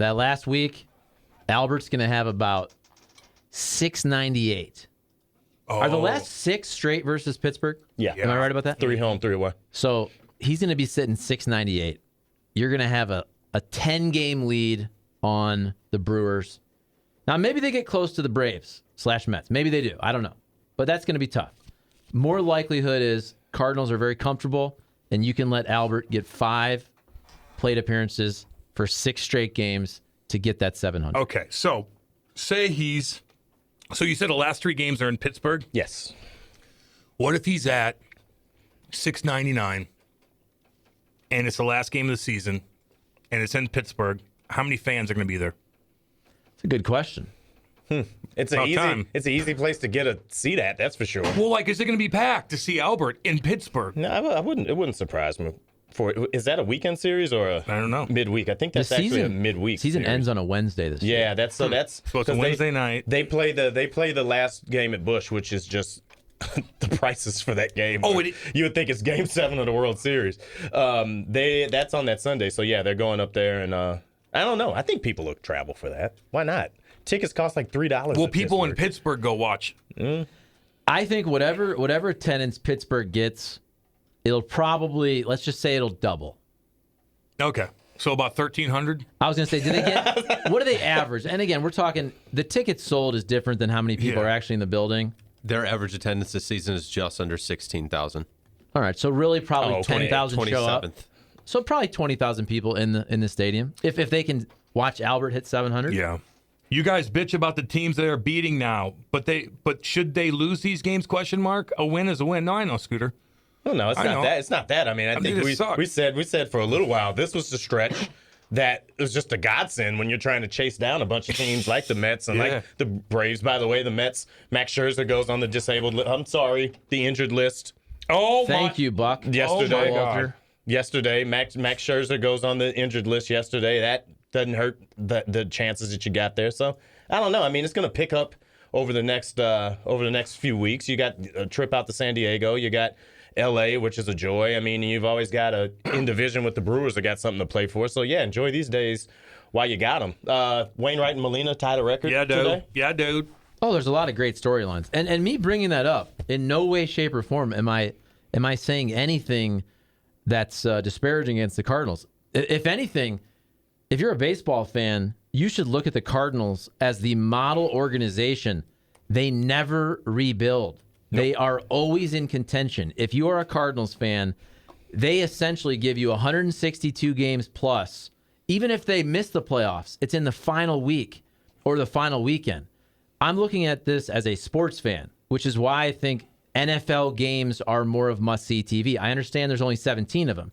that last week, Albert's going to have about 698. Are the last 6 straight versus Pittsburgh? Yeah. Am I right about that? 3 home, 3 away. So he's going to be sitting 698. You're going to have a 10-game lead on the Brewers. Now, maybe they get close to the Braves/Mets. Maybe they do. I don't know. But that's going to be tough. More likelihood is Cardinals are very comfortable, and you can let Albert get 5 plate appearances for 6 straight games to get that 700. Okay, so say so you said the last 3 games are in Pittsburgh? Yes. What if he's at 699 and it's the last game of the season and it's in Pittsburgh? How many fans are going to be there? It's a good question. It's an easy place to get a seat at, that's for sure. Well, is it going to be packed to see Albert in Pittsburgh? No, I wouldn't. It wouldn't surprise me. Is that a weekend series or I don't know. Midweek? I think that's actually a midweek. Season series. ends on a Wednesday this year. Yeah, that's So it's a Wednesday night. They play the last game at Busch, which is just the prices for that game. Oh, you would think it's Game 7 of the World Series. That's on that Sunday, so yeah, they're going up there, and I don't know. I think people will travel for that. Why not? Tickets cost like $3. Will people in Pittsburgh go watch? I think whatever attendance Pittsburgh gets, it'll probably, let's just say it'll double. Okay. So about 1,300? I was going to say, do they get, what do they average? And again, we're talking, the tickets sold is different than how many people are actually in the building. Their average attendance this season is just under 16,000. All right, so really probably 10,000 show up. 27th. So probably 20,000 people in the stadium if they can watch Albert hit 700. Yeah. You guys bitch about the teams they are beating now, but should they lose these games? Question mark. A win is a win. No, I know, Scooter. Oh, no, it's not that. It's not that. I mean, I think we said for a little while this was the stretch that was just a godsend when you're trying to chase down a bunch of teams like the Mets and like the Braves. By the way, the Mets, Max Scherzer goes on the the injured list. Oh, thank you, Buck. Yesterday, Walter. Yesterday, Max Scherzer goes on the injured list yesterday. That doesn't hurt the chances that you got there. So I don't know. I mean, it's going to pick up over the next few weeks. You got a trip out to San Diego. You got L.A., which is a joy. I mean, you've always got in division with the Brewers that got something to play for. So yeah, enjoy these days while you got them. Wainwright and Molina tied a record today. Yeah, dude. Oh, there's a lot of great storylines, and me bringing that up in no way, shape, or form am I saying anything that's disparaging against the Cardinals. If anything, if you're a baseball fan, you should look at the Cardinals as the model organization. They never rebuild. Nope. They are always in contention. If you are a Cardinals fan, they essentially give you 162 games plus. Even if they miss the playoffs, it's in the final week or the final weekend. I'm looking at this as a sports fan, which is why I think NFL games are more of must-see TV. I understand there's only 17 of them.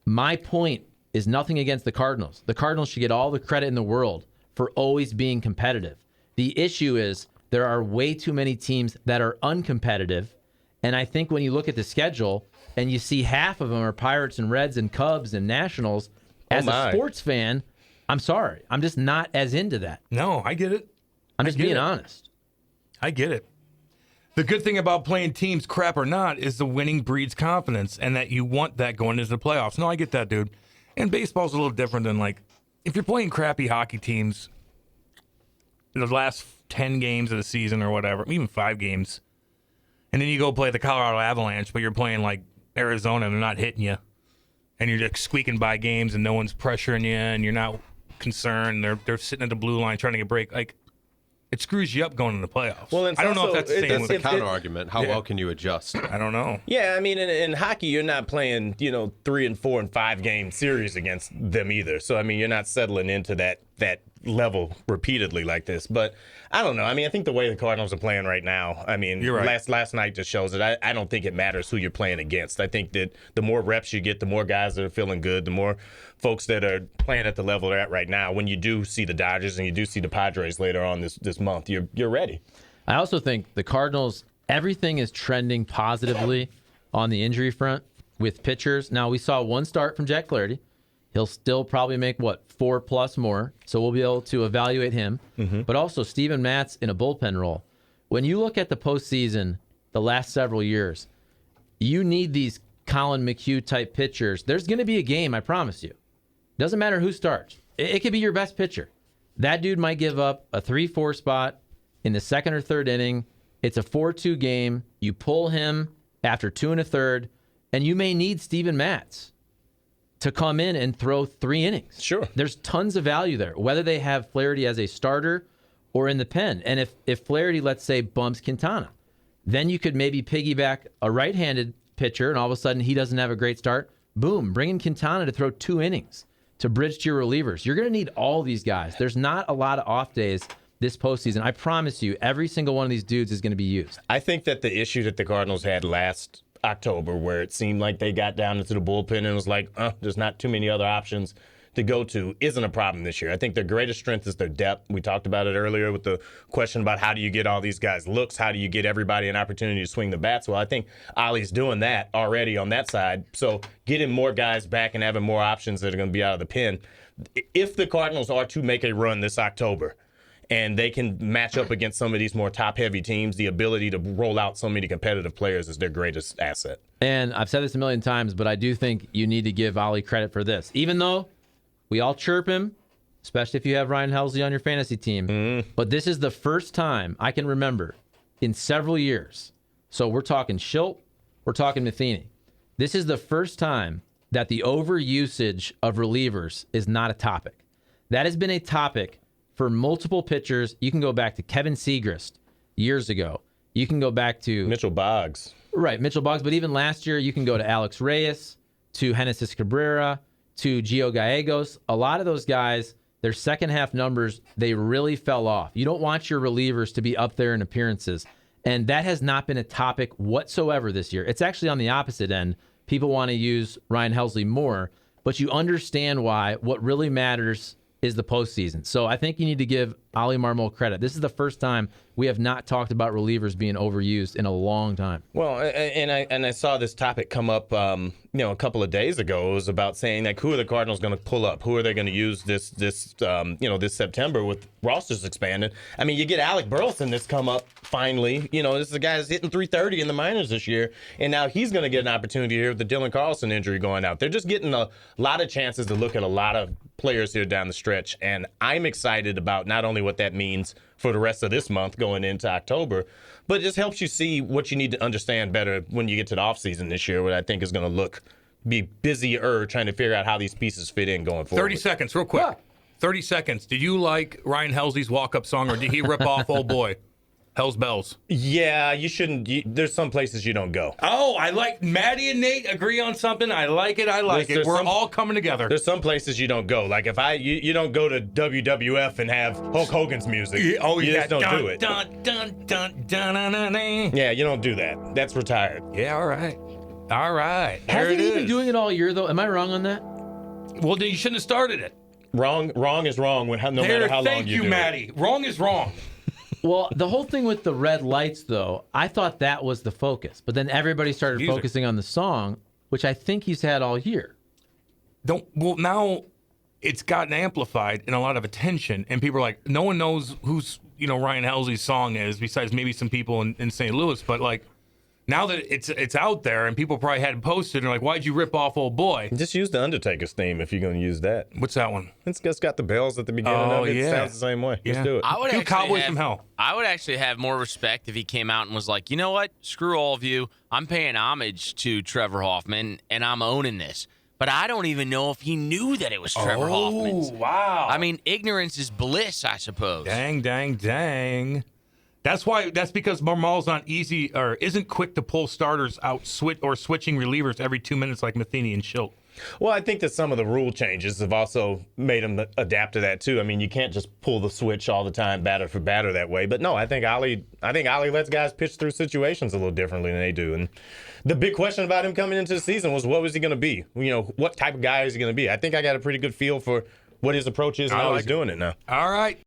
My point is nothing against the Cardinals. The Cardinals should get all the credit in the world for always being competitive. The issue is there are way too many teams that are uncompetitive, and I think when you look at the schedule and you see half of them are Pirates and Reds and Cubs and Nationals, as a sports fan, I'm sorry. I'm just not as into that. No, I get it. I'm just being honest. I get it. The good thing about playing teams, crap or not, is the winning breeds confidence and that you want that going into the playoffs. No, I get that, dude. And baseball's a little different than, like, if you're playing crappy hockey teams, the last 10 games of the season or whatever, even 5 games, and then you go play the Colorado Avalanche, but you're playing, like, Arizona and they're not hitting you, and you're just squeaking by games and no one's pressuring you and you're not concerned. They're sitting at the blue line trying to get a break. Like, it screws you up going into the playoffs. Well, I don't know if that's the same. That's the counter argument. How well can you adjust? I don't know. Yeah, I mean, in hockey, you're not playing, 3 and 4 and 5 game series against them either. So, I mean, you're not settling into that level repeatedly like this. But I don't know. I mean, I think the way the Cardinals are playing right now, I mean, you're right. last night just shows it. I don't think it matters who you're playing against. I think that the more reps you get, the more guys that are feeling good, the more folks that are playing at the level they're at right now, when you do see the Dodgers and you do see the Padres later on this month, you're ready. I also think the Cardinals, everything is trending positively on the injury front with pitchers. Now, we saw one start from Jack Flaherty. He'll still probably make, 4+ more, so we'll be able to evaluate him. Mm-hmm. But also Steven Matz in a bullpen role. When you look at the postseason the last several years, you need these Colin McHugh-type pitchers. There's going to be a game, I promise you. Doesn't matter who starts. It could be your best pitcher. That dude might give up a 3-4 spot in the second or third inning. It's a 4-2 game. You pull him after 2 1/3, and you may need Steven Matz to come in and throw 3 innings. Sure. There's tons of value there, whether they have Flaherty as a starter or in the pen. And if Flaherty, let's say, bumps Quintana, then you could maybe piggyback a right-handed pitcher, and all of a sudden he doesn't have a great start. Boom, bring in Quintana to throw 2 innings to bridge to your relievers. You're going to need all these guys. There's not a lot of off days this postseason. I promise you, every single one of these dudes is going to be used. I think that the issue that the Cardinals had last October, where it seemed like they got down into the bullpen and was like, there's not too many other options to go to, isn't a problem this year. I think their greatest strength is their depth. We talked about it earlier with the question about how do you get all these guys looks, how do you get everybody an opportunity to swing the bats. Well, I think Ollie's doing that already on that side. So getting more guys back and having more options that are going to be out of the pen. If the Cardinals are to make a run this October, and they can match up against some of these more top-heavy teams, the ability to roll out so many competitive players is their greatest asset. And I've said this a million times, but I do think you need to give Ollie credit for this. Even though we all chirp him, especially if you have Ryan Helsley on your fantasy team, but this is the first time I can remember in several years. So we're talking Schilt, we're talking Matheny. This is the first time that the overusage of relievers is not a topic. That has been a topic for multiple pitchers. You can go back to Kevin Segrist years ago. You can go back to Mitchell Boggs. Right, Mitchell Boggs. But even last year, you can go to Alex Reyes, to Genesis Cabrera, to Gio Gallegos. A lot of those guys, their second half numbers, they really fell off. You don't want your relievers to be up there in appearances. And that has not been a topic whatsoever this year. It's actually on the opposite end. People want to use Ryan Helsley more, but you understand why. What really matters is the postseason. So I think you need to give Ollie Marmol credit. This is the first time we have not talked about relievers being overused in a long time. Well, and I saw this topic come up, a couple of days ago. It was about saying, like, who are the Cardinals going to pull up? Who are they going to use this September with rosters expanded? I mean, you get Alec Burleson that's come up finally. This is a guy that's hitting 330 in the minors this year, and now he's going to get an opportunity here with the Dylan Carlson injury going out. They're just getting a lot of chances to look at a lot of players here down the stretch, and I'm excited about not only what that means for the rest of this month going into October, but it just helps you see what you need to understand better when you get to the offseason this year, what I think is going to be busier trying to figure out how these pieces fit in going forward. 30 seconds, real quick. 30 seconds. Did you like Ryan Helsley's walk-up song, or did he rip off Old Boy? Hell's Bells. Yeah, you shouldn't. There's some places you don't go. Oh, I like Maddie and Nate agree on something. I like it. We're all coming together. There's some places you don't go. Like if you don't go to WWF and have Hulk Hogan's music. You just don't do it. Yeah, you don't do that. That's retired. Yeah, all right. Hasn't he been doing it all year, though? Am I wrong on that? Well, then you shouldn't have started it. Wrong is wrong no matter how long you do it. Thank you, Maddie. Wrong is wrong. Well, the whole thing with the red lights, though, I thought that was the focus. But then everybody started focusing on the song, which I think he's had all year. Now it's gotten amplified and a lot of attention, and people are like, no one knows who's Ryan Helsley's song is, besides maybe some people in St. Louis. But like, now that it's out there and people probably hadn't posted, and like, why'd you rip off Old Boy? Just use the Undertaker's theme if you're going to use that. What's that one? It's just got the bells at the beginning of it. Yeah. It sounds the same way. Yeah. Just do it. Do Cowboys from Hell. I would actually have more respect if he came out and was like, you know what? Screw all of you. I'm paying homage to Trevor Hoffman, and I'm owning this. But I don't even know if he knew that it was Trevor Hoffman's. Wow. I mean, ignorance is bliss, I suppose. Dang. That's because Marmol's not easy or isn't quick to pull starters out switching relievers every 2 minutes like Matheny and Schilt. Well, I think that some of the rule changes have also made him adapt to that too. I mean, you can't just pull the switch all the time, batter for batter that way. But no, I think Ollie lets guys pitch through situations a little differently than they do. And the big question about him coming into the season was, what was he going to be? What type of guy is he going to be? I think I got a pretty good feel for what his approach is and how he's doing it now. All right.